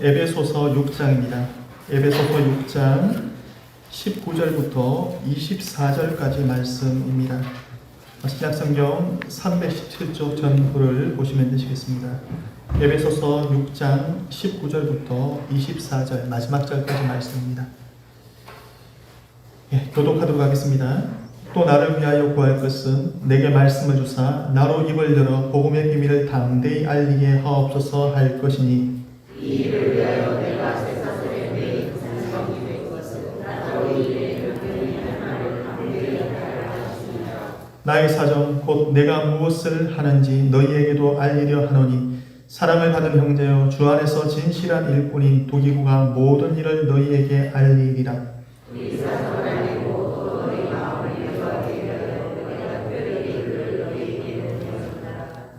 에베소서 6장입니다. 에베소서 6장 19절부터 24절까지 말씀입니다. 신약성경 317쪽 전부를 보시면 되시겠습니다. 에베소서 6장 19절부터 24절 마지막 절까지 말씀입니다. 교독하도록 하겠습니다. 또 나를 위하여 구할 것은 내게 말씀을 주사 나로 입을 열어 복음의 비밀을 담대히 알리게 하옵소서 할 것이니 이 일을 위하여 내가 세상에 내 성성이 될 것은 나로 이에 불편히 하나를 담대히 알리라 하시니라. 나의 사정 곧 내가 무엇을 하는지 너희에게도 알리려 하노니 사랑을 받은 형제여 주 안에서 진실한 일꾼인 도기구가 모든 일을 너희에게 알리리라. 우리 사정을 알리고 또 너희 마음을 여호와께 위하여 내가 특별히 이를 너희에게 보내었다.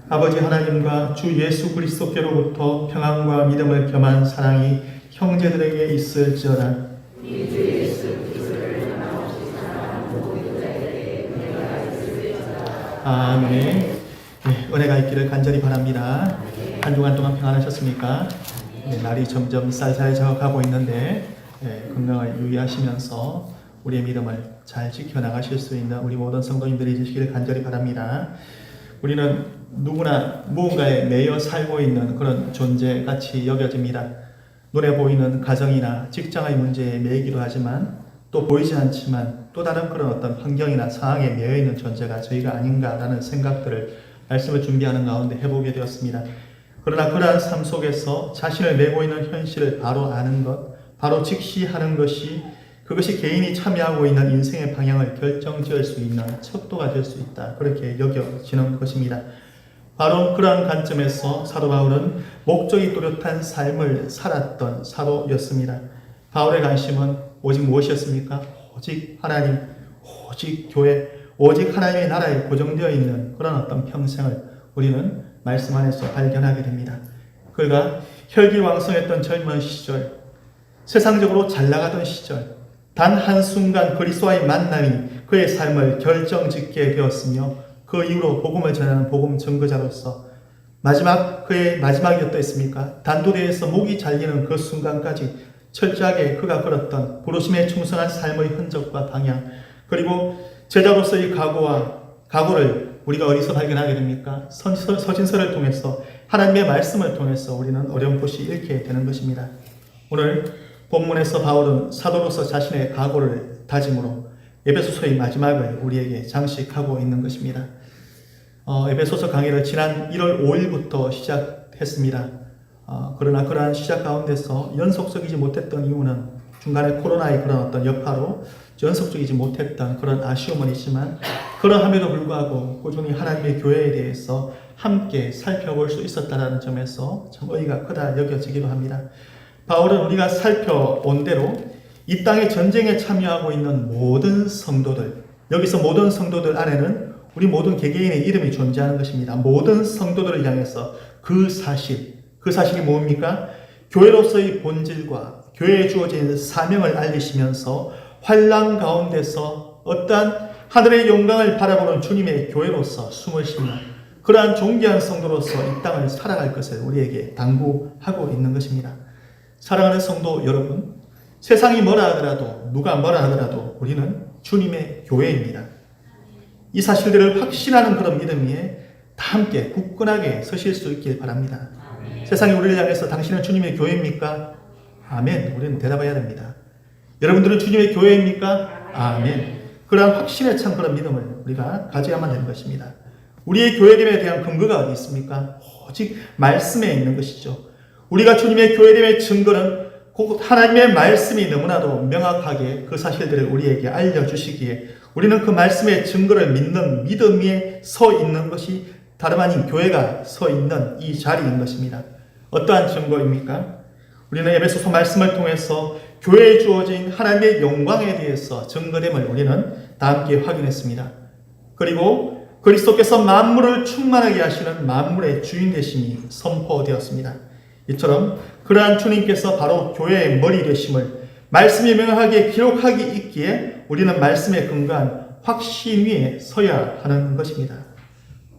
아버지 하나님과 주 예수 그리스도께로부터 평안과 믿음을 겸한 사랑이 형제들에게 있을지어다. 이 주 예수 그리스도를 하나없이 사랑하는 모든 자에게 은혜가 있을지어다. 아멘. 네, 은혜가 있기를 간절히 바랍니다. 한 주간 동안 평안하셨습니까? 네, 날이 점점 쌀쌀해져 가고 있는데 건강을 유의하시면서 우리의 믿음을 잘 지켜나가실 수 있는 우리 모든 성도님들이 되시기를 간절히 바랍니다. 우리는 누구나 무언가에 매여 살고 있는 그런 존재같이 여겨집니다. 눈에 보이는 가정이나 직장의 문제에 매이기도 하지만 또 보이지 않지만 또 다른 그런 어떤 환경이나 상황에 매여 있는 존재가 저희가 아닌가라는 생각들을 말씀을 준비하는 가운데 해보게 되었습니다. 그러나 그러한 삶 속에서 자신을 메고 있는 현실을 바로 아는 것, 바로 직시하는 것이 그것이 개인이 참여하고 있는 인생의 방향을 결정지을 수 있는 척도가 될 수 있다. 그렇게 여겨지는 것입니다. 바로 그러한 관점에서 사도 바울은 목적이 뚜렷한 삶을 살았던 사도였습니다. 바울의 관심은 오직 무엇이었습니까? 오직 하나님, 오직 교회, 오직 하나님의 나라에 고정되어 있는 그런 어떤 평생을 우리는 말씀 안에서 발견하게 됩니다. 그가 혈기왕성했던 젊은 시절, 세상적으로 잘 나가던 시절, 단 한순간 그리스도와의 만남이 그의 삶을 결정짓게 되었으며 그 이후로 복음을 전하는 복음 증거자로서 그의 마지막이 어떠했습니까? 단도대에서 목이 잘리는 그 순간까지 철저하게 그가 걸었던 부르심에 충성한 삶의 흔적과 방향, 그리고 제자로서의 각오를 우리가 어디서 발견하게 됩니까? 서신서를 통해서 하나님의 말씀을 통해서 우리는 어렴풋이 읽게 되는 것입니다. 오늘 본문에서 바울은 사도로서 자신의 각오를 다짐으로 에베소서의 마지막을 우리에게 장식하고 있는 것입니다. 에베소서 강의를 지난 1월 5일부터 시작했습니다. 그러나 그러한 시작 가운데서 연속적이지 못했던 이유는 중간에 코로나의 그런 어떤 여파로 연속적이지 못했던 그런 아쉬움은 있지만 그러함에도 불구하고 꾸준히 하나님의 교회에 대해서 함께 살펴볼 수 있었다는 점에서 참 의의가 크다 여겨지기도 합니다. 바울은 우리가 살펴본 대로 이 땅의 전쟁에 참여하고 있는 모든 성도들, 여기서 모든 성도들 안에는 우리 모든 개개인의 이름이 존재하는 것입니다. 모든 성도들을 향해서 그 사실이 뭡니까? 교회로서의 본질과 교회에 주어진 사명을 알리시면서 환난 가운데서 어떠한 하늘의 영광을 바라보는 주님의 교회로서 숨을 쉬는 그러한 존귀한 성도로서 이 땅을 살아갈 것을 우리에게 당부하고 있는 것입니다. 사랑하는 성도 여러분, 세상이 뭐라 하더라도 누가 뭐라 하더라도 우리는 주님의 교회입니다. 이 사실들을 확신하는 그런 믿음 위에 다 함께 굳건하게 서실 수 있길 바랍니다. 세상이 우리를 향해서 당신은 주님의 교회입니까? 아멘. 우리는 대답해야 됩니다. 여러분들은 주님의 교회입니까? 아멘. 그러한 확신에 찬 그런 믿음을 우리가 가져야만 되는 것입니다. 우리의 교회됨에 대한 근거가 어디 있습니까? 오직 말씀에 있는 것이죠. 우리가 주님의 교회됨의 증거는 곧 하나님의 말씀이 너무나도 명확하게 그 사실들을 우리에게 알려주시기에 우리는 그 말씀의 증거를 믿는 믿음 위에 서 있는 것이 다름 아닌 교회가 서 있는 이 자리인 것입니다. 어떠한 증거입니까? 우리는 에베소서 말씀을 통해서 교회에 주어진 하나님의 영광에 대해서 증거됨을 우리는 다 함께 확인했습니다. 그리고 그리스도께서 만물을 충만하게 하시는 만물의 주인 되심이 선포되었습니다. 이처럼 그러한 주님께서 바로 교회의 머리 되심을 말씀이 명확하게 기록하기 있기에 우리는 말씀에 근거한 확신 위에 서야 하는 것입니다.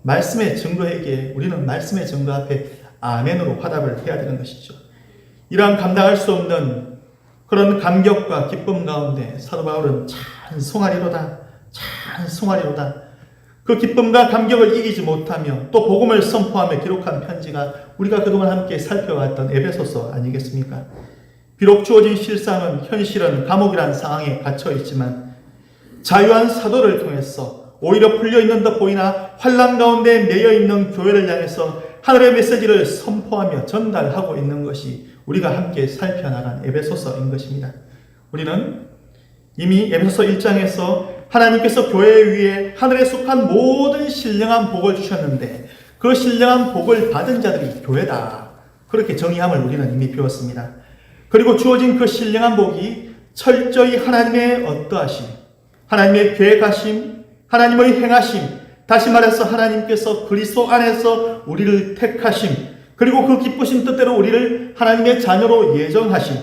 말씀의 증거에게 우리는 말씀의 증거 앞에 아멘으로 화답을 해야 되는 것이죠. 이러한 감당할 수 없는 그런 감격과 기쁨 가운데 사도 바울은 찬송하리로다, 찬송하리로다. 그 기쁨과 감격을 이기지 못하며 또 복음을 선포하며 기록한 편지가 우리가 그동안 함께 살펴왔던 에베소서 아니겠습니까? 비록 주어진 실상은 현실은 감옥이란 상황에 갇혀 있지만 자유한 사도를 통해서 오히려 풀려있는 듯 보이나 환난 가운데 매여있는 교회를 향해서 하늘의 메시지를 선포하며 전달하고 있는 것이 우리가 함께 살펴나간 에베소서인 것입니다. 우리는 이미 에베소서 1장에서 하나님께서 교회 위에 하늘에 속한 모든 신령한 복을 주셨는데 그 신령한 복을 받은 자들이 교회다. 그렇게 정의함을 우리는 이미 배웠습니다. 그리고 주어진 그 신령한 복이 철저히 하나님의 어떠하심, 하나님의 계획하심, 하나님의 행하심, 다시 말해서 하나님께서 그리스도 안에서 우리를 택하심, 그리고 그 기쁘신 뜻대로 우리를 하나님의 자녀로 예정하심,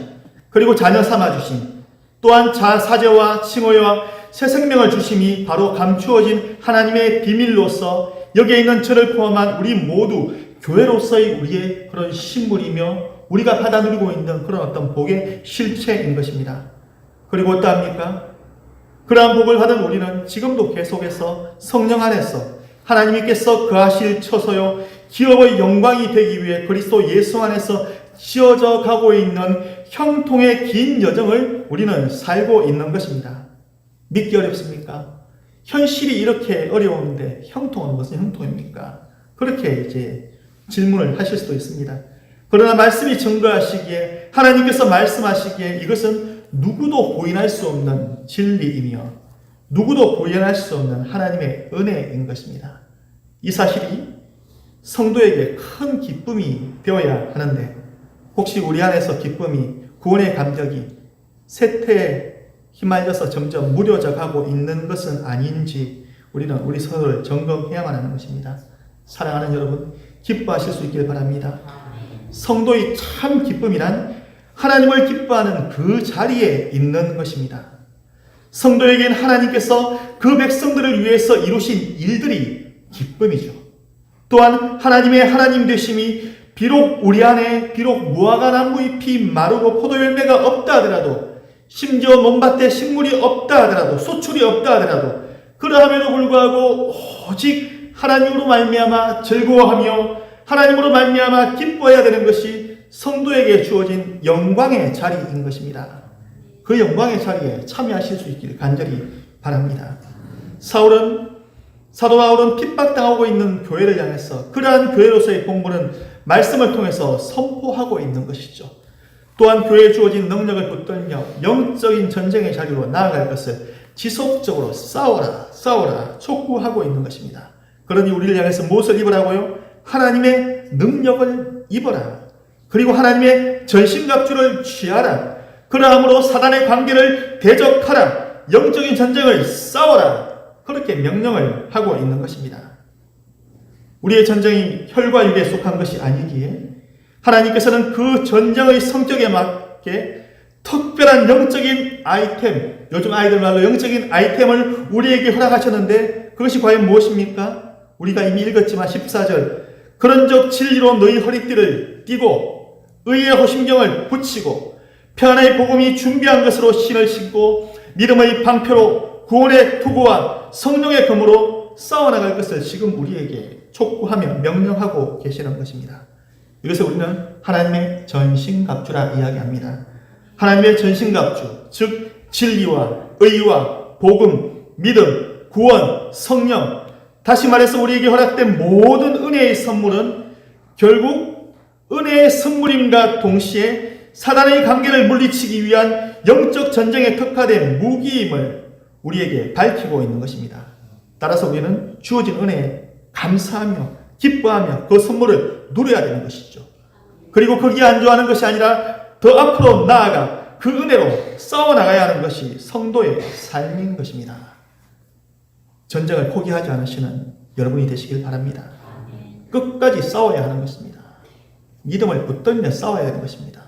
그리고 자녀 삼아주심, 또한 사제와 칭호와 새 생명을 주심이 바로 감추어진 하나님의 비밀로서 여기에 있는 저를 포함한 우리 모두 교회로서의 우리의 그런 신분이며 우리가 받아 누리고 있는 그런 어떤 복의 실체인 것입니다. 그리고 어떠합니까? 그러한 복을 받은 우리는 지금도 계속해서 성령 안에서 하나님께서 그하실 처소요 기업의 영광이 되기 위해 그리스도 예수 안에서 지어져 가고 있는 형통의 긴 여정을 우리는 살고 있는 것입니다. 믿기 어렵습니까? 현실이 이렇게 어려운데 형통은 무슨 형통입니까? 그렇게 이제 질문을 하실 수도 있습니다. 그러나 말씀이 증거하시기에 하나님께서 말씀하시기에 이것은 누구도 부인할 수 없는 진리이며 누구도 부인할 수 없는 하나님의 은혜인 것입니다. 이 사실이 성도에게 큰 기쁨이 되어야 하는데 혹시 우리 안에서 기쁨이 구원의 감격이 쇠퇴에 휘말려서 점점 무뎌져 가고 있는 것은 아닌지 우리는 우리 서로를 점검해야만 하는 것입니다. 사랑하는 여러분, 기뻐하실 수 있길 바랍니다. 성도의 참 기쁨이란 하나님을 기뻐하는 그 자리에 있는 것입니다. 성도에겐 하나님께서 그 백성들을 위해서 이루신 일들이 기쁨이죠. 또한 하나님의 하나님 되심이 비록 우리 안에 비록 무화과 나무 잎이 마르고 포도 열매가 없다 하더라도 심지어 논밭에 식물이 없다 하더라도 소출이 없다 하더라도 그러함에도 불구하고 오직 하나님으로 말미암아 즐거워하며 하나님으로 말미암아 기뻐해야 되는 것이 성도에게 주어진 영광의 자리인 것입니다. 그 영광의 자리에 참여하실 수 있기를 간절히 바랍니다. 사도 바울은 핍박당하고 있는 교회를 향해서 그러한 교회로서의 본분은 말씀을 통해서 선포하고 있는 것이죠. 또한 교회에 주어진 능력을 붙들며 영적인 전쟁의 자리로 나아갈 것을 지속적으로 싸워라 촉구하고 있는 것입니다. 그러니 우리를 향해서 무엇을 입으라고요? 하나님의 능력을 입어라. 그리고 하나님의 전신갑주를 취하라. 그러함으로 사단의 관계를 대적하라. 영적인 전쟁을 싸워라. 그렇게 명령을 하고 있는 것입니다. 우리의 전쟁이 혈과 육에 속한 것이 아니기에 하나님께서는 그 전쟁의 성격에 맞게 특별한 영적인 아이템, 요즘 아이들 말로 영적인 아이템을 우리에게 허락하셨는데 그것이 과연 무엇입니까? 우리가 이미 읽었지만 14절 그런즉 진리로 너희 허리띠를 띠고 의의 호심경을 붙이고 평안의 복음이 준비한 것으로 신을 신고 믿음의 방패로 구원의 투구와 성령의 검으로 싸워나갈 것을 지금 우리에게 촉구하며 명령하고 계시는 것입니다. 이것을 우리는 하나님의 전신갑주라 이야기합니다. 하나님의 전신갑주, 즉 진리와 의와 복음, 믿음, 구원, 성령, 다시 말해서 우리에게 허락된 모든 은혜의 선물은 결국 은혜의 선물임과 동시에 사단의 관계를 물리치기 위한 영적 전쟁에 특화된 무기임을 우리에게 밝히고 있는 것입니다. 따라서 우리는 주어진 은혜에 감사하며 기뻐하며 그 선물을 누려야 되는 것이죠. 그리고 거기에 안주하는 것이 아니라 더 앞으로 나아가 그 은혜로 싸워나가야 하는 것이 성도의 삶인 것입니다. 전쟁을 포기하지 않으시는 여러분이 되시길 바랍니다. 끝까지 싸워야 하는 것입니다. 믿음을 붙들며 싸워야 하는 것입니다.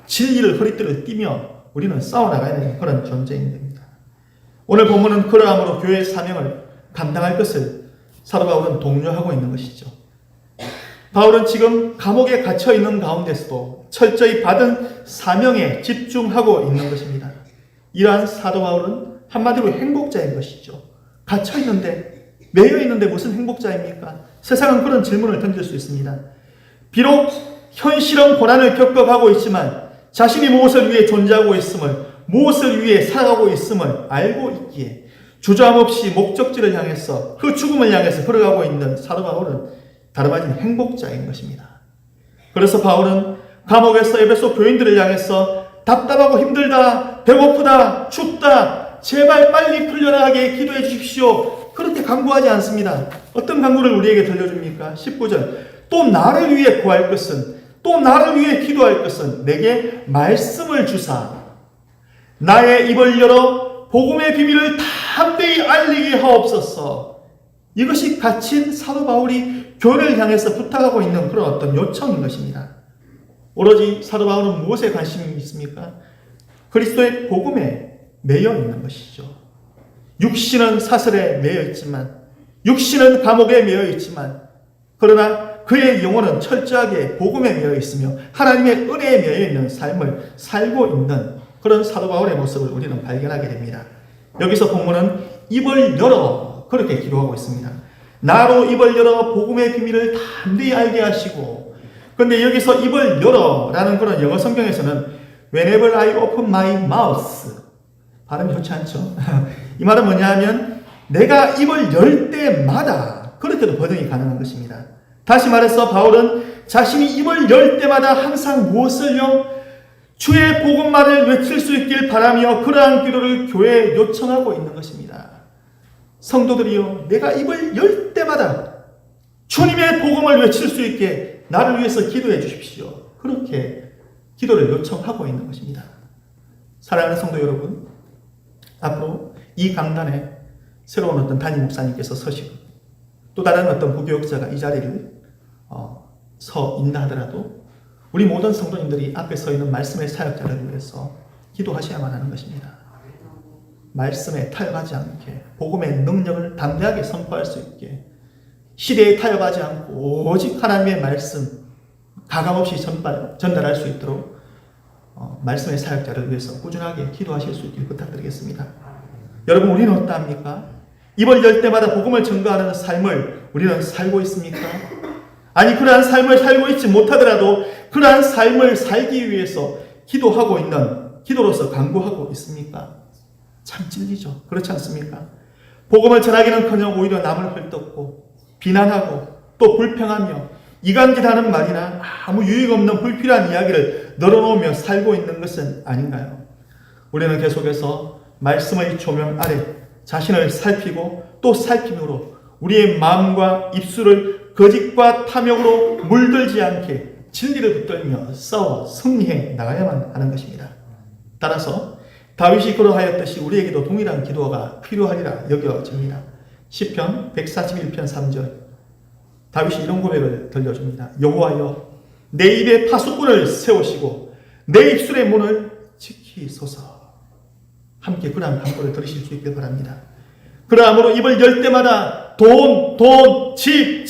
진리를 허리띠를 띠며 우리는 싸워나가야 되는 그런 존재입니다. 오늘 본문은 그러함으로 교회의 사명을 감당할 것을 사도 바울은 독려하고 있는 것이죠. 바울은 지금 감옥에 갇혀 있는 가운데서도 철저히 받은 사명에 집중하고 있는 것입니다. 이러한 사도 바울은 한마디로 행복자인 것이죠. 갇혀 있는데, 매여 있는데 무슨 행복자입니까? 세상은 그런 질문을 던질 수 있습니다. 비록 현실은 고난을 겪어가고 있지만 자신이 무엇을 위해 존재하고 있음을, 무엇을 위해 살아가고 있음을 알고 있기에 주저함 없이 목적지를 향해서, 그 죽음을 향해서 걸어가고 있는 사도 바울은 다름 아닌 행복자인 것입니다. 그래서 바울은 감옥에서 에베소 교인들을 향해서 답답하고 힘들다, 배고프다, 춥다, 제발 빨리 풀려나가게 기도해 주십시오, 그렇게 간구하지 않습니다. 어떤 간구를 우리에게 들려줍니까? 19절, 또 나를 위해 구할 것은, 또 나를 위해 기도할 것은 내게 말씀을 주사 나의 입을 열어 복음의 비밀을 담대히 알리게 하옵소서. 이것이 갇힌 사도 바울이 교회를 향해서 부탁하고 있는 그런 어떤 요청인 것입니다. 오로지 사도 바울은 무엇에 관심이 있습니까? 그리스도의 복음에 매여 있는 것이죠. 육신은 사슬에 매여 있지만, 육신은 감옥에 매여 있지만, 그러나 그의 영혼은 철저하게 복음에 매여 있으며 하나님의 은혜에 매여 있는 삶을 살고 있는 그런 사도 바울의 모습을 우리는 발견하게 됩니다. 여기서 본문은 입을 열어 그렇게 기도하고 있습니다. 나로 입을 열어 복음의 비밀을 담대히 알게 하시고, 그런데 여기서 입을 열어 라는 그런 영어 성경에서는 Whenever I open my mouth, 발음이 좋지 않죠? 이 말은 뭐냐 하면 내가 입을 열 때마다, 그렇게도 번역이 가능한 것입니다. 다시 말해서 바울은 자신이 입을 열 때마다 항상 무엇을요? 주의 복음만을 외칠 수 있길 바라며 그러한 기도를 교회에 요청하고 있는 것입니다. 성도들이요, 내가 입을 열 때마다 주님의 복음을 외칠 수 있게 나를 위해서 기도해 주십시오, 그렇게 기도를 요청하고 있는 것입니다. 사랑하는 성도 여러분, 앞으로 이 강단에 새로운 어떤 담임 목사님께서 서시고 또 다른 어떤 부교역자가 이 자리를 서 있나 하더라도 우리 모든 성도님들이 앞에 서 있는 말씀의 사역자를 위해서 기도하셔야만 하는 것입니다. 말씀에 타협하지 않게, 복음의 능력을 담대하게 선포할 수 있게, 시대에 타협하지 않고 오직 하나님의 말씀 가감없이 전달할 수 있도록 말씀의 사역자를 위해서 꾸준하게 기도하실 수 있길 부탁드리겠습니다. 여러분, 우리는 어떠합니까? 입을 열 때마다 복음을 증거하는 삶을 우리는 살고 있습니까? 아니, 그러한 삶을 살고 있지 못하더라도 그러한 삶을 살기 위해서 기도하고 있는, 기도로서 간구하고 있습니까? 참 찔리죠. 그렇지 않습니까? 복음을 전하기는커녕 오히려 남을 헐뜯고 비난하고 또 불평하며 이간질하는 말이나 아무 유익 없는 불필요한 이야기를 널어놓으며 살고 있는 것은 아닌가요? 우리는 계속해서 말씀의 조명 아래 자신을 살피고 또 살핌으로 우리의 마음과 입술을 거짓과 탐욕으로 물들지 않게 진리를 붙들며 싸워 승리해 나가야만 하는 것입니다. 따라서 다윗이 그러하였듯이 우리에게도 동일한 기도가 필요하리라 여겨집니다. 시편 141편 3절, 다윗이 이런 고백을 들려줍니다. 여호와여, 내 입에 파수꾼을 세우시고 내 입술의 문을 지키소서. 함께 그러한 간구를 들으실 수 있길 바랍니다. 그러므로 입을 열 때마다 돈, 집,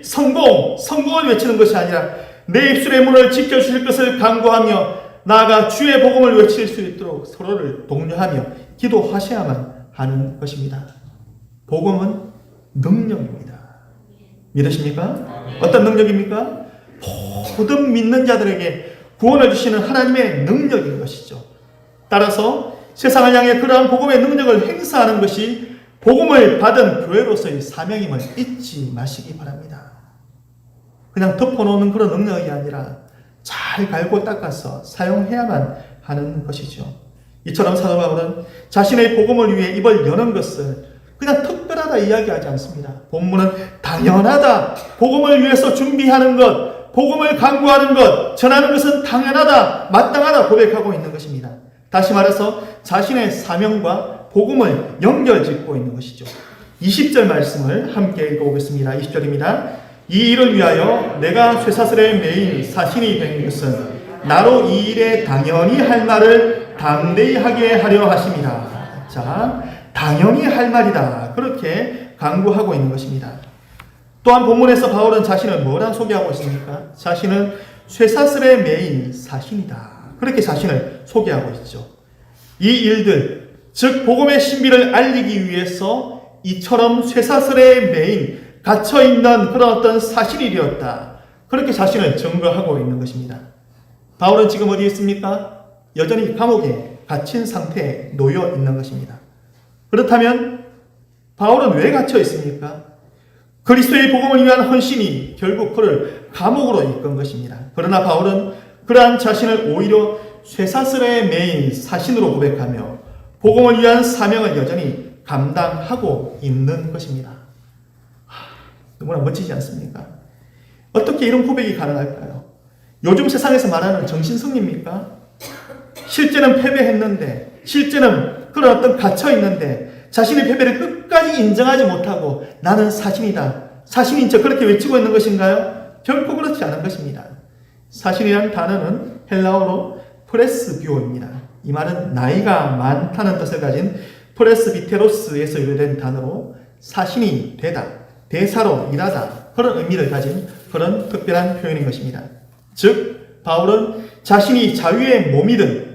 성공을 외치는 것이 아니라 내 입술의 문을 지켜주실 것을 간구하며 나아가 주의 복음을 외칠 수 있도록 서로를 독려하며 기도하셔야만 하는 것입니다. 복음은 능력입니다. 믿으십니까? 어떤 능력입니까? 모든 믿는 자들에게 구원을 주시는 하나님의 능력인 것이죠. 따라서 세상을 향해 그러한 복음의 능력을 행사하는 것이 복음을 받은 교회로서의 사명임을 잊지 마시기 바랍니다. 그냥 덮어놓는 그런 능력이 아니라 잘 갈고 닦아서 사용해야만 하는 것이죠. 이처럼 사도 바울은 자신의 복음을 위해 입을 여는 것을 그냥 특별하다 이야기하지 않습니다. 본문은 당연하다, 복음을 위해서 준비하는 것, 복음을 강구하는 것, 전하는 것은 당연하다, 마땅하다 고백하고 있는 것입니다. 다시 말해서 자신의 사명과 복음을 연결짓고 있는 것이죠. 20절 말씀을 함께 읽어보겠습니다. 20절입니다. 이 일을 위하여 내가 쇠사슬에 매인 사신이 된 것은 나로 이 일에 당연히 할 말을 담대히 하게 하려 하심이라. 자, 당연히 할 말이다, 그렇게 강구하고 있는 것입니다. 또한 본문에서 바울은 자신을 뭐라 소개하고 있습니까? 자신은 쇠사슬에 매인 사신이다. 그렇게 자신을 소개하고 있죠. 이 일들, 즉 복음의 신비를 알리기 위해서 이처럼 쇠사슬에 매인 갇혀있는 그런 어떤 사신이 되었다. 그렇게 자신을 증거하고 있는 것입니다. 바울은 지금 어디에 있습니까? 여전히 감옥에 갇힌 상태에 놓여 있는 것입니다. 그렇다면 바울은 왜 갇혀 있습니까? 그리스도의 복음을 위한 헌신이 결국 그를 감옥으로 이끈 것입니다. 그러나 바울은 그러한 자신을 오히려 쇠사슬에 매인 사신으로 고백하며 복음을 위한 사명을 여전히 감당하고 있는 것입니다. 너무나 멋지지 않습니까? 어떻게 이런 고백이 가능할까요? 요즘 세상에서 말하는 정신승리입니까? 실제는 패배했는데, 실제는 그런 어떤 갇혀있는데 자신의 패배를 끝까지 인정하지 못하고 나는 사신이다, 사신인 척 그렇게 외치고 있는 것인가요? 결코 그렇지 않은 것입니다. 사신이라는 단어는 헬라어로 프레스비오입니다. 이 말은 나이가 많다는 뜻을 가진 프레스비테로스에서 유래된 단어로 사신이 되다, 대사로 일하다, 그런 의미를 가진 그런 특별한 표현인 것입니다. 즉 바울은 자신이 자유의 몸이든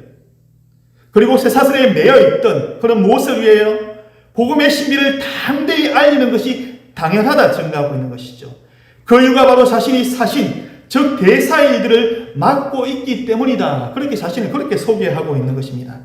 그리고 쇠사슬에 매여있던 그런 무엇을 위하여 복음의 신비를 담대히 알리는 것이 당연하다 증거하고 있는 것이죠. 그 이유가 바로 자신이 사신, 즉 대사의 일들을 맡고 있기 때문이다. 그렇게 자신을 그렇게 소개하고 있는 것입니다.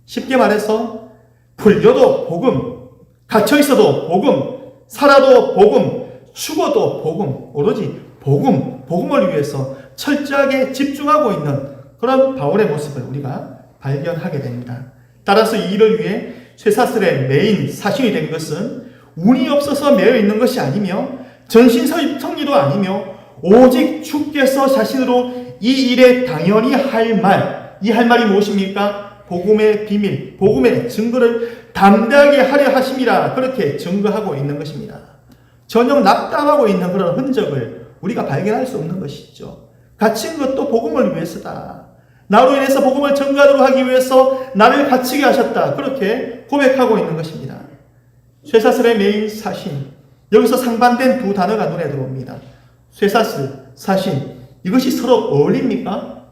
쉽게 말해서 풀려도 복음, 갇혀있어도 복음, 살아도 복음, 죽어도 복음, 오로지 복음, 복음을 위해서 철저하게 집중하고 있는 그런 바울의 모습을 우리가 발견하게 됩니다. 따라서 이 일을 위해 쇠사슬의 매인 사신이 된 것은 운이 없어서 매여 있는 것이 아니며 전신성리도 아니며 오직 주께서 자신으로 이 일에 당연히 할 말, 이 할 말이 무엇입니까? 복음의 비밀, 복음의 증거를 담대하게 하려 하심이라 그렇게 증거하고 있는 것입니다. 전혀 낙담하고 있는 그런 흔적을 우리가 발견할 수 없는 것이죠. 갇힌 것도 복음을 위해서다. 나로 인해서 복음을 전가하도록 하기 위해서 나를 갇히게 하셨다. 그렇게 고백하고 있는 것입니다. 쇠사슬의 매인 사신, 여기서 상반된 두 단어가 눈에 들어옵니다. 쇠사슬, 사신, 이것이 서로 어울립니까?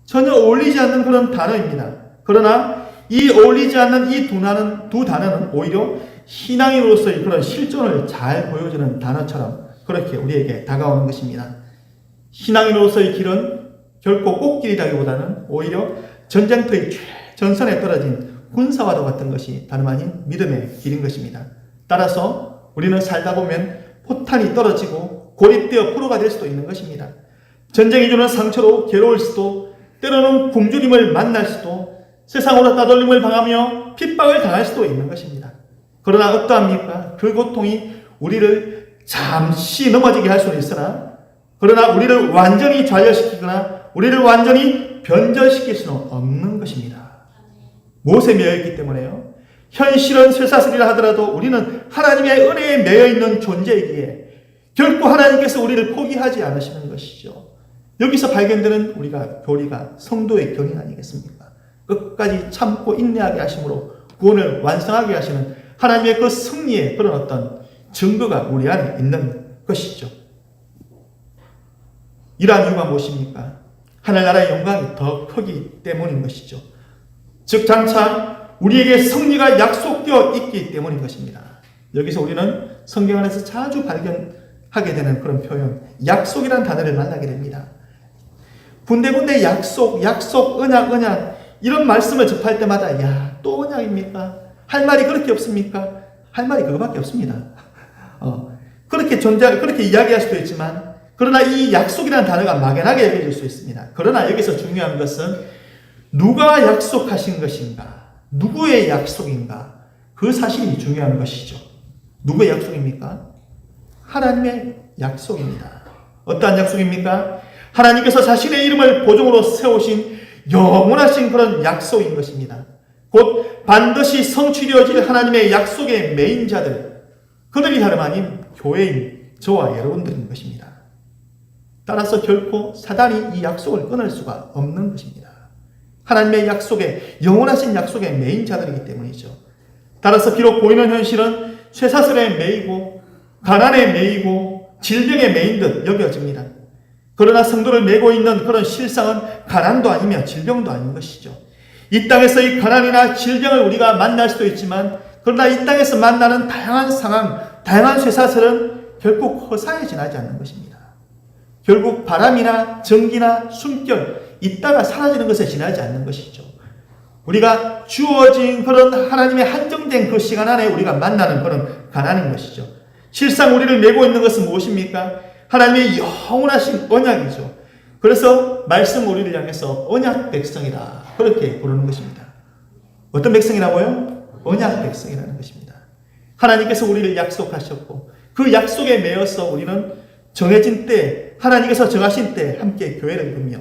전혀 어울리지 않는 그런 단어입니다. 그러나 이 어울리지 않는 이 두 단어는 오히려 신앙인으로서의 그런 실존을 잘 보여주는 단어처럼 그렇게 우리에게 다가오는 것입니다. 신앙인으로서의 길은 결코 꽃길이라기보다는 오히려 전쟁터의 최전선에 떨어진 군사와도 같은 것이 다름 아닌 믿음의 길인 것입니다. 따라서 우리는 살다 보면 포탄이 떨어지고 고립되어 포로가 될 수도 있는 것입니다. 전쟁이 주는 상처로 괴로울 수도, 때로는 굶주림을 만날 수도, 세상으로 따돌림을 당하며 핍박을 당할 수도 있는 것입니다. 그러나 어떠합니까? 그 고통이 우리를 잠시 넘어지게 할 수는 있으나, 그러나 우리를 완전히 좌절시키거나 우리를 완전히 변절시킬 수는 없는 것입니다. 무엇에 매여있기 때문에요? 현실은 쇠사슬이라 하더라도 우리는 하나님의 은혜에 매여있는 존재이기에 결코 하나님께서 우리를 포기하지 않으시는 것이죠. 여기서 발견되는 우리가 교리가 성도의 견인 아니겠습니까? 끝까지 참고 인내하게 하심으로 구원을 완성하게 하시는 하나님의 그 승리의 그런 어떤 증거가 우리 안에 있는 것이죠. 이러한 이유가 무엇입니까? 하늘나라의 영광이 더 크기 때문인 것이죠. 즉 장차 우리에게 승리가 약속되어 있기 때문인 것입니다. 여기서 우리는 성경 안에서 자주 발견하게 되는 그런 표현, 약속이라는 단어를 만나게 됩니다. 군데군데 약속, 언약 이런 말씀을 접할 때마다 야, 또 언약입니까? 할 말이 그렇게 없습니까? 할 말이 그거밖에 없습니다. 그렇게 이야기할 수도 있지만 그러나 이 약속이라는 단어가 막연하게 여겨질 수 있습니다. 그러나 여기서 중요한 것은 누가 약속하신 것인가? 누구의 약속인가? 그 사실이 중요한 것이죠. 누구의 약속입니까? 하나님의 약속입니다. 어떠한 약속입니까? 하나님께서 자신의 이름을 보종으로 세우신 영원하신 그런 약속인 것입니다. 곧 반드시 성취되어질 하나님의 약속의 메인자들, 그들이 다름 아닌 교회인 저와 여러분들인 것입니다. 따라서 결코 사단이 이 약속을 끊을 수가 없는 것입니다. 하나님의 약속의, 영원하신 약속의 메인자들이기 때문이죠. 따라서 비록 보이는 현실은 쇠사슬에 매이고 가난에 매이고 질병에 매인 듯 여겨집니다. 그러나 성도를 매고 있는 그런 실상은 가난도 아니며 질병도 아닌 것이죠. 이 땅에서의 가난이나 질병을 우리가 만날 수도 있지만, 그러나 이 땅에서 만나는 다양한 상황, 다양한 쇠사슬은 결국 허사에 지나지 않는 것입니다. 결국 바람이나 전기나 숨결, 있다가 사라지는 것에 지나지 않는 것이죠. 우리가 주어진 그런 하나님의 한정된 그 시간 안에 우리가 만나는 그런 가난인 것이죠. 실상 우리를 메고 있는 것은 무엇입니까? 하나님의 영원하신 언약이죠. 그래서 말씀 우리를 향해서 언약 백성이다, 그렇게 부르는 것입니다. 어떤 백성이라고요? 언약 백성이라는 것입니다. 하나님께서 우리를 약속하셨고 그 약속에 매여서 우리는 정해진 때, 하나님께서 정하신 때 함께 교회를 이루며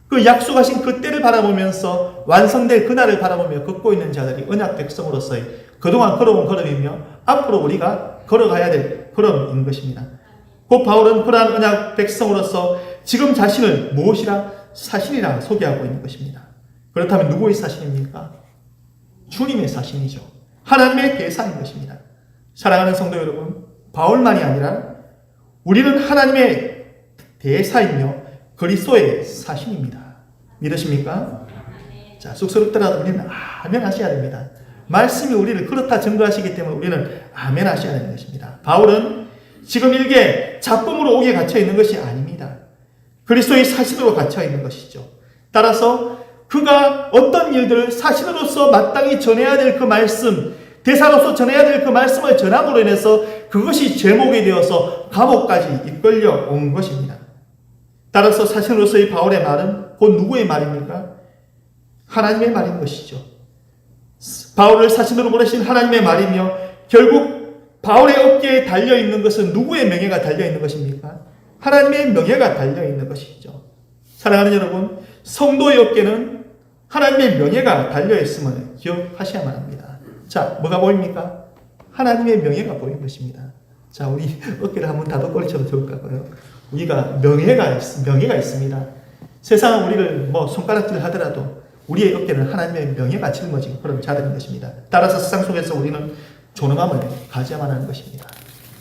그 약속하신 그 때를 바라보면서 완성될 그날을 바라보며 걷고 있는 자들이 언약 백성으로서의 그동안 걸어온 걸음이며 앞으로 우리가 걸어가야 될 걸음인 것입니다. 곧 바울은 그러한 언약 백성으로서 지금 자신을 무엇이라? 사신이라 소개하고 있는 것입니다. 그렇다면 누구의 사신입니까? 주님의 사신이죠. 하나님의 대사인 것입니다. 사랑하는 성도 여러분, 바울만이 아니라 우리는 하나님의 대사이며 그리스도의 사신입니다. 믿으십니까? 자, 쑥스럽더라도 우리는 아멘 하셔야 됩니다. 말씀이 우리를 그렇다 증거하시기 때문에 우리는 아멘 하셔야 되는 것입니다. 바울은 지금 일개 작품으로 옥에 갇혀 있는 것이 아닙니다. 그리스도의 사신으로 갇혀 있는 것이죠. 따라서 그가 어떤 일들을 사신으로서 마땅히 전해야 될 그 말씀, 대사로서 전해야 될 그 말씀을 전함으로 인해서 그것이 제목이 되어서 감옥까지 이끌려 온 것입니다. 따라서 사신으로서의 바울의 말은 곧 누구의 말입니까? 하나님의 말인 것이죠. 바울을 사신으로 보내신 하나님의 말이며, 결국 바울의 어깨에 달려있는 것은 누구의 명예가 달려있는 것입니까? 하나님의 명예가 달려있는 것이죠. 사랑하는 여러분, 성도의 어깨는 하나님의 명예가 달려있음을 기억하셔야만 합니다. 자, 뭐가 보입니까? 하나님의 명예가 보이는 것입니다. 자, 우리 어깨를 한번 다독거리셔도 좋을까요? 우리가 명예가 있습니다. 세상은 우리를 손가락질 하더라도 우리의 어깨는 하나님의 명예가 짊어진 그런 자들인 것입니다. 따라서 세상 속에서 우리는 존엄함을 가져야만 하는 것입니다.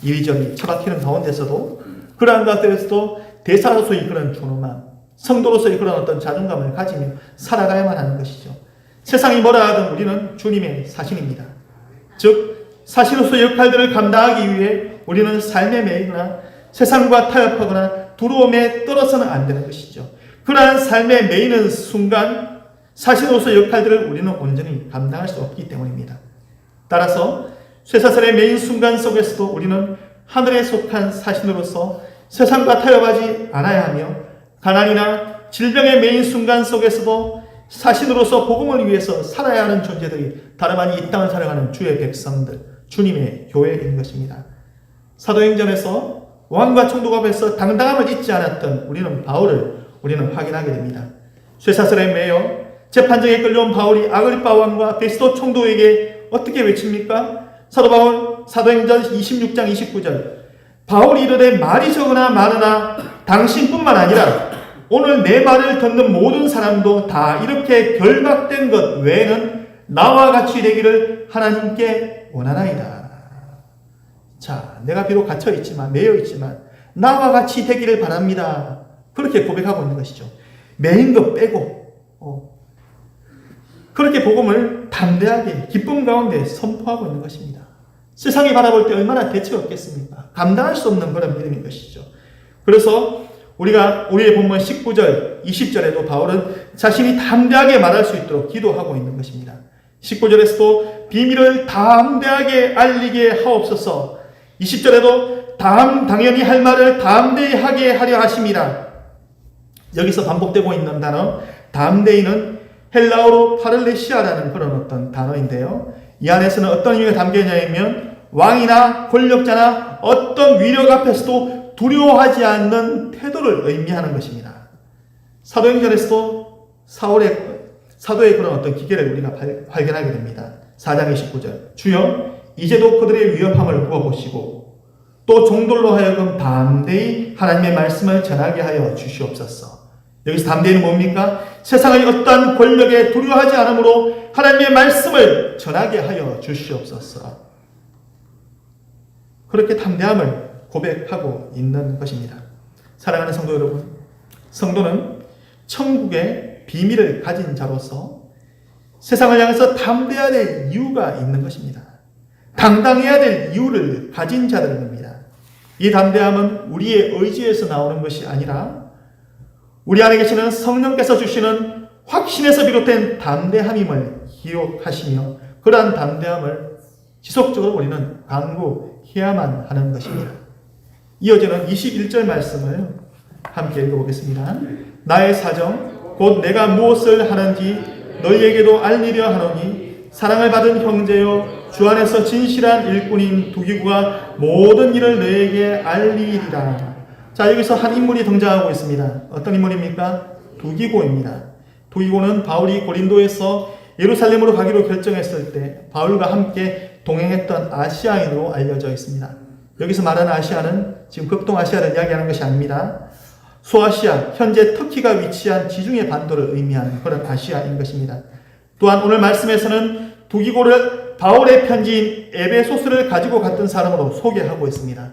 이리저리 처박히는 가운데서도 그러한 가운데서도 대사로서의 그런 존엄함, 성도로서의 그런 어떤 자존감을 가지며 살아가야만 하는 것이죠. 세상이 뭐라 하든 우리는 주님의 사신입니다. 즉 사신으로서의 역할들을 감당하기 위해 우리는 삶에 매이거나 세상과 타협하거나 두려움에 떨어서는 안 되는 것이죠. 그러한 삶에 매이는 순간 사신으로서의 역할들을 우리는 온전히 감당할 수 없기 때문입니다. 따라서 쇠사슬에 매인 순간 속에서도 우리는 하늘에 속한 사신으로서 세상과 타협하지 않아야 하며, 가난이나 질병에 매인 순간 속에서도 사신으로서 복음을 위해서 살아야 하는 존재들이 다름 아닌 이 땅을 살아가는 주의 백성들, 주님의 교회인 것입니다. 사도행전에서 왕과 총독 앞에서 당당함을 잊지 않았던 바울을 우리는 확인하게 됩니다. 쇠사슬에 매여 재판정에 끌려온 바울이 아그리빠 왕과 베스도 총독에게 어떻게 외칩니까? 사도 바울 사도행전 26장 29절, 바울이 이르되 말이 적으나 많으나 당신뿐만 아니라 오늘 내 말을 듣는 모든 사람도 다 이렇게 결박된 것 외에는 나와 같이 되기를 하나님께 원하나이다. 자, 내가 비록 갇혀있지만, 매여있지만 나와 같이 되기를 바랍니다. 그렇게 고백하고 있는 것이죠. 매인 것 빼고 그렇게 복음을 담대하게 기쁨 가운데 선포하고 있는 것입니다. 세상이 바라볼 때 얼마나 대책 없겠습니까? 감당할 수 없는 그런 믿음인 것이죠. 그래서 우리의 본문 19절, 20절에도 바울은 자신이 담대하게 말할 수 있도록 기도하고 있는 것입니다. 19절에서도 비밀을 담대하게 알리게 하옵소서, 20절에도 당연히 할 말을 담대히 하게 하려 하심이라. 여기서 반복되고 있는 단어 담대히는 헬라어로 파를레시아라는 그런 어떤 단어인데요. 이 안에서는 어떤 의미가 담겨있냐면 왕이나 권력자나 어떤 위력 앞에서도 두려워하지 않는 태도를 의미하는 것입니다. 사도행전에서도 사도의 그런 어떤 기계를 우리가 발견하게 됩니다. 4장 29절, 주여 이제도 그들의 위협함을 부어보시고 또 종들로 하여금 담대히 하나님의 말씀을 전하게 하여 주시옵소서. 여기서 담대히는 뭡니까? 세상의 어떠한 권력에 두려워하지 않으므로 하나님의 말씀을 전하게 하여 주시옵소서. 그렇게 담대함을 고백하고 있는 것입니다. 사랑하는 성도 여러분, 성도는 천국의 비밀을 가진 자로서 세상을 향해서 담대해야 될 이유가 있는 것입니다. 당당해야 될 이유를 가진 자들입니다. 이 담대함은 우리의 의지에서 나오는 것이 아니라 우리 안에 계시는 성령께서 주시는 확신에서 비롯된 담대함임을 기억하시며 그러한 담대함을 지속적으로 우리는 강구해야만 하는 것입니다. 이어지는 21절 말씀을 함께 읽어보겠습니다. 나의 사정 곧 내가 무엇을 하는지 너희에게도 알리려 하노니 사랑을 받은 형제여 주 안에서 진실한 일꾼인 두기고가 모든 일을 너희에게 알리리라. 자, 여기서 한 인물이 등장하고 있습니다. 어떤 인물입니까? 두기고입니다. 두기고는 바울이 고린도에서 예루살렘으로 가기로 결정했을 때 바울과 함께 동행했던 아시아인으로 알려져 있습니다. 여기서 말하는 아시아는 지금 극동아시아를 이야기하는 것이 아닙니다. 소아시아, 현재 터키가 위치한 지중해 반도를 의미하는 그런 아시아인 것입니다. 또한 오늘 말씀에서는 두기고를 바울의 편지인 에베소서를 가지고 갔던 사람으로 소개하고 있습니다.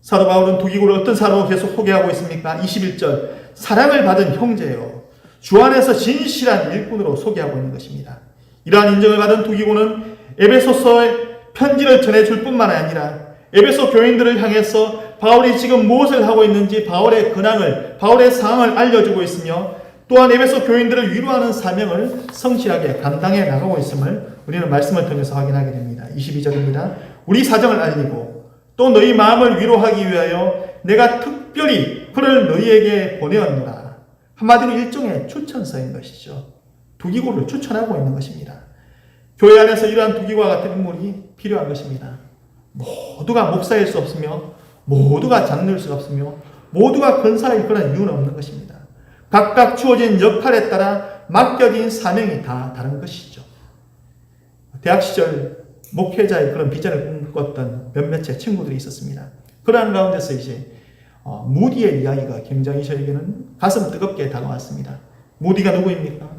사도 바울은 두기고를 어떤 사람으로 계속 소개하고 있습니까? 21절 사랑을 받은 형제요 주 안에서 진실한 일꾼으로 소개하고 있는 것입니다. 이러한 인정을 받은 두기고는 에베소서의 편지를 전해줄 뿐만 아니라 에베소 교인들을 향해서 바울이 지금 무엇을 하고 있는지 바울의 근황을, 바울의 상황을 알려주고 있으며 또한 에베소 교인들을 위로하는 사명을 성실하게 감당해 나가고 있음을 우리는 말씀을 통해서 확인하게 됩니다. 22절입니다. 우리 사정을 알리고 또 너희 마음을 위로하기 위하여 내가 특별히 그를 너희에게 보내었노라. 한마디로 일종의 추천서인 것이죠. 두기고를 추천하고 있는 것입니다. 교회 안에서 이러한 두기고와 같은 인물이 필요한 것입니다. 모두가 목사일 수 없으며 모두가 장로일 수 없으며 모두가 근사일 그런 이유는 없는 것입니다. 각각 주어진 역할에 따라 맡겨진 사명이 다 다른 것이죠. 대학 시절 목회자의 그런 비전을 꿈꿨던 몇몇의 친구들이 있었습니다. 그러한 가운데서 이제 무디의 이야기가 굉장히 저에게는 가슴 뜨겁게 다가왔습니다. 무디가 누구입니까?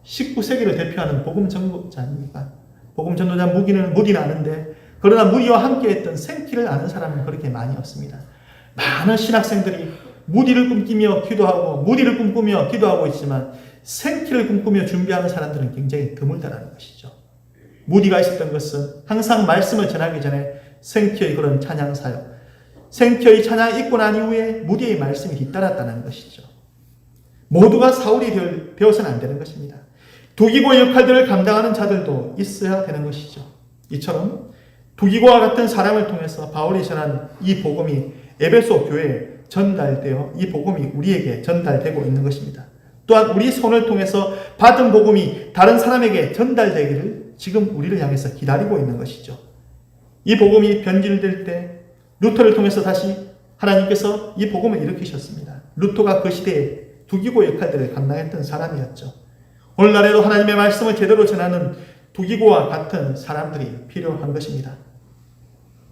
19세기를 대표하는 복음 전도자입니까? 복음 전도자 무디는 아는데 그러나 무디와 함께했던 생키를 아는 사람은 그렇게 많이 없습니다. 많은 신학생들이 무디를 꿈꾸며 기도하고 무디를 꿈꾸며 기도하고 있지만 생키를 꿈꾸며 준비하는 사람들은 굉장히 드물다라는 것이죠. 무디가 있었던 것은 항상 말씀을 전하기 전에 생키의 그런 찬양 사역, 생키의 찬양이 있고 난 이후에 무디의 말씀이 뒤따랐다는 것이죠. 모두가 사울이 되어서는 안 되는 것입니다. 두기고의 역할들을 감당하는 자들도 있어야 되는 것이죠. 이처럼 두기고와 같은 사람을 통해서 바울이 전한 이 복음이 에베소 교회에 전달되어 이 복음이 우리에게 전달되고 있는 것입니다. 또한 우리 손을 통해서 받은 복음이 다른 사람에게 전달되기를 지금 우리를 향해서 기다리고 있는 것이죠. 이 복음이 변질될 때 루터를 통해서 다시 하나님께서 이 복음을 일으키셨습니다. 루터가 그 시대에 두기고 역할들을 감당했던 사람이었죠. 오늘날에도 하나님의 말씀을 제대로 전하는 두기고와 같은 사람들이 필요한 것입니다.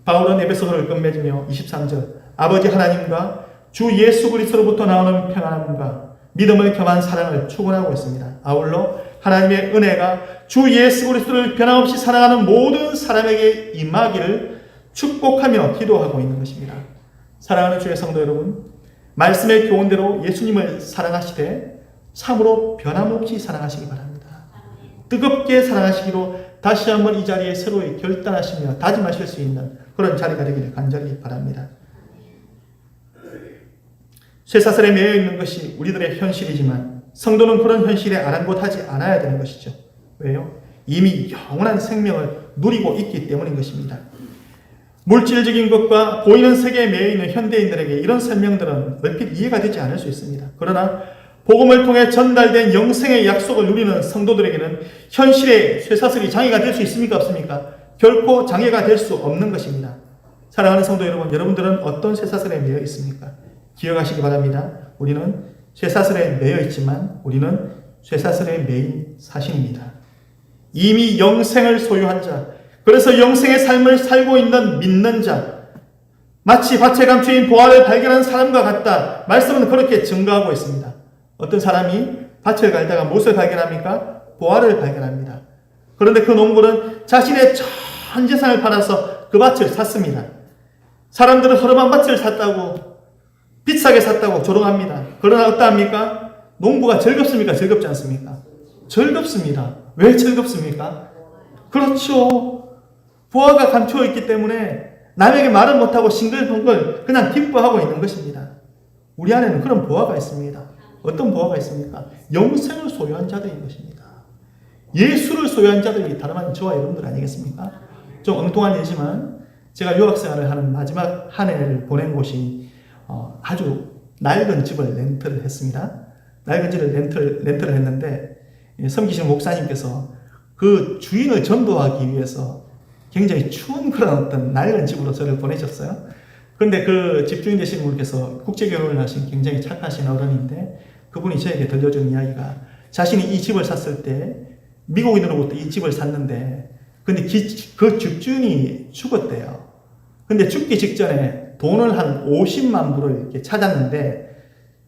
바울은 에베소서를 끝맺으며 23절 아버지 하나님과 주 예수 그리스도로부터 나오는 평안함과 믿음을 겸한 사랑을 축원하고 있습니다. 아울러 하나님의 은혜가 주 예수 그리스도를 변함없이 사랑하는 모든 사람에게 임하기를 축복하며 기도하고 있는 것입니다. 사랑하는 주의 성도 여러분, 말씀의 교훈대로 예수님을 사랑하시되 참으로 변함없이 사랑하시기 바랍니다. 뜨겁게 사랑하시기로 다시 한번 이 자리에 새로이 결단하시며 다짐하실 수 있는 그런 자리가 되기를 간절히 바랍니다. 쇠사슬에 매여 있는 것이 우리들의 현실이지만 성도는 그런 현실에 아랑곳하지 않아야 되는 것이죠. 왜요? 이미 영원한 생명을 누리고 있기 때문인 것입니다. 물질적인 것과 보이는 세계에 매여 있는 현대인들에게 이런 설명들은 얼핏 이해가 되지 않을 수 있습니다. 그러나 복음을 통해 전달된 영생의 약속을 누리는 성도들에게는 현실의 쇠사슬이 장애가 될 수 있습니까? 없습니까? 결코 장애가 될 수 없는 것입니다. 사랑하는 성도 여러분, 여러분들은 어떤 쇠사슬에 매여 있습니까? 기억하시기 바랍니다. 우리는 쇠사슬에 매여 있지만 우리는 쇠사슬에 매인 사신입니다. 이미 영생을 소유한 자, 그래서 영생의 삶을 살고 있는 믿는 자, 마치 밭에 감추인 보화를 발견한 사람과 같다. 말씀은 그렇게 증거하고 있습니다. 어떤 사람이 밭을 갈다가 무엇을 발견합니까? 보화를 발견합니다. 그런데 그 농부는 자신의 전 재산을 팔아서 그 밭을 샀습니다. 사람들은 허름한 밭을 샀다고, 비싸게 샀다고 조롱합니다. 그러나 어떠합니까? 농부가 즐겁습니까? 즐겁지 않습니까? 즐겁습니다. 왜 즐겁습니까? 그렇죠. 보화가 감추어 있기 때문에 남에게 말을 못하고 싱글벙글 그냥 기뻐하고 있는 것입니다. 우리 안에는 그런 보화가 있습니다. 어떤 보화가 있습니까? 영생을 소유한 자들인 것입니다. 예수를 소유한 자들이 다름 아닌 저와 여러분들 아니겠습니까? 좀 엉뚱한 예지만 제가 유학생활을 하는 마지막 한 해를 보낸 곳이 아주 낡은 집을 렌트를 했습니다. 낡은 집을 렌트를 했는데 섬기신 목사님께서 그 주인을 전도하기 위해서 굉장히 추운 그런 어떤 낡은 집으로 저를 보내셨어요. 그런데 그 집주인 되신 분께서 국제결혼을 하신 굉장히 착하신 어른인데 그분이 저에게 들려준 이야기가 자신이 이 집을 샀을 때 미국인으로부터 이 집을 샀는데 근데 그 집주인이 죽었대요. 근데 죽기 직전에 돈을 한 50만 불을 이렇게 찾았는데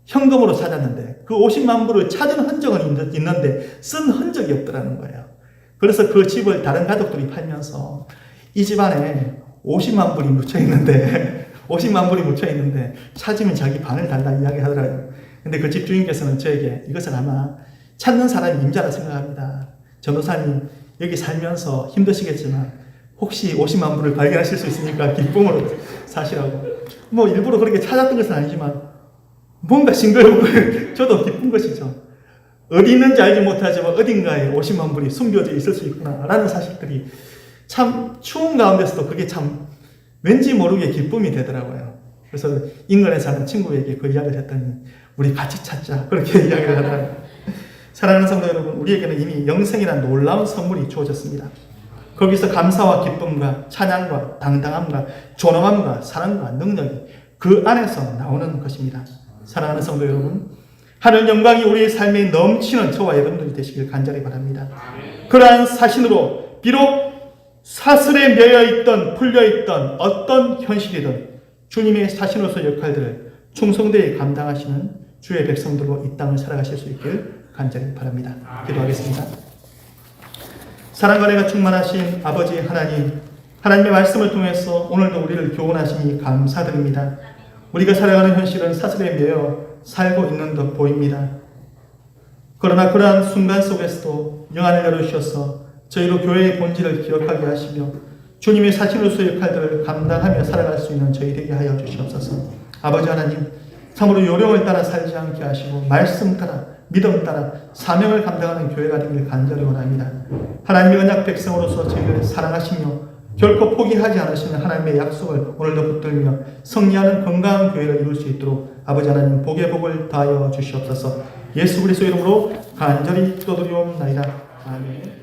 현금으로 찾았는데 그 50만 불을 찾은 흔적은 있는데 쓴 흔적이 없더라는 거예요. 그래서 그 집을 다른 가족들이 팔면서 이 집안에 50만 불이 묻혀 있는데 50만 불이 묻혀 있는데 찾으면 자기 반을 달라 이야기하더라고요. 근데 그 집주인께서는 저에게 이것을 아마 찾는 사람이 임자라 생각합니다. 전도사님 여기 살면서 힘드시겠지만 혹시 50만 불을 발견하실 수 있으니까 기쁨으로 사시라고. 뭐 일부러 그렇게 찾았던 것은 아니지만 뭔가 싱글벙글 저도 기쁜 것이죠. 어디 있는지 알지 못하지만 어딘가에 50만 불이 숨겨져 있을 수 있구나라는 사실들이 참 추운 가운데서도 그게 참 왠지 모르게 기쁨이 되더라고요. 그래서 인근에 사는 친구에게 그 이야기를 했더니 우리 같이 찾자 그렇게 이야기를 하더라고요. 사랑하는 성도 여러분, 우리에게는 이미 영생이라는 놀라운 선물이 주어졌습니다. 거기서 감사와 기쁨과 찬양과 당당함과 존엄함과 사랑과 능력이 그 안에서 나오는 것입니다. 사랑하는 성도 여러분, 하늘 영광이 우리의 삶에 넘치는 저와 여러분들이 되시길 간절히 바랍니다. 그러한 사신으로 비록 사슬에 매여있던 풀려있던 어떤 현실이든 주님의 사신으로서 역할들을 충성되게 감당하시는 주의 백성들로 이 땅을 살아가실 수 있길 간절히 바랍니다. 기도하겠습니다. 사랑과 은혜가 충만하신 아버지 하나님, 하나님의 말씀을 통해서 오늘도 우리를 교훈하시니 감사드립니다. 우리가 살아가는 현실은 사슬에 매여 살고 있는 듯 보입니다. 그러나 그러한 순간 속에서도 영안을 열어주셔서 저희로 교회의 본질을 기억하게 하시며 주님의 사신으로서의 역할들을 감당하며 살아갈 수 있는 저희 되게 하여 주시옵소서. 아버지 하나님, 참으로 요령을 따라 살지 않게 하시고 말씀 따라 믿음 따라 사명을 감당하는 교회가 되길 간절히 원합니다. 하나님의 언약 백성으로서 저희를 사랑하시며 결코 포기하지 않으시는 하나님의 약속을 오늘도 붙들며 승리하는 건강한 교회를 이룰 수 있도록 아버지 하나님 복의 복을 다하여 주시옵소서. 예수 그리스도 이름으로 간절히 기도드리옵나이다. 아멘.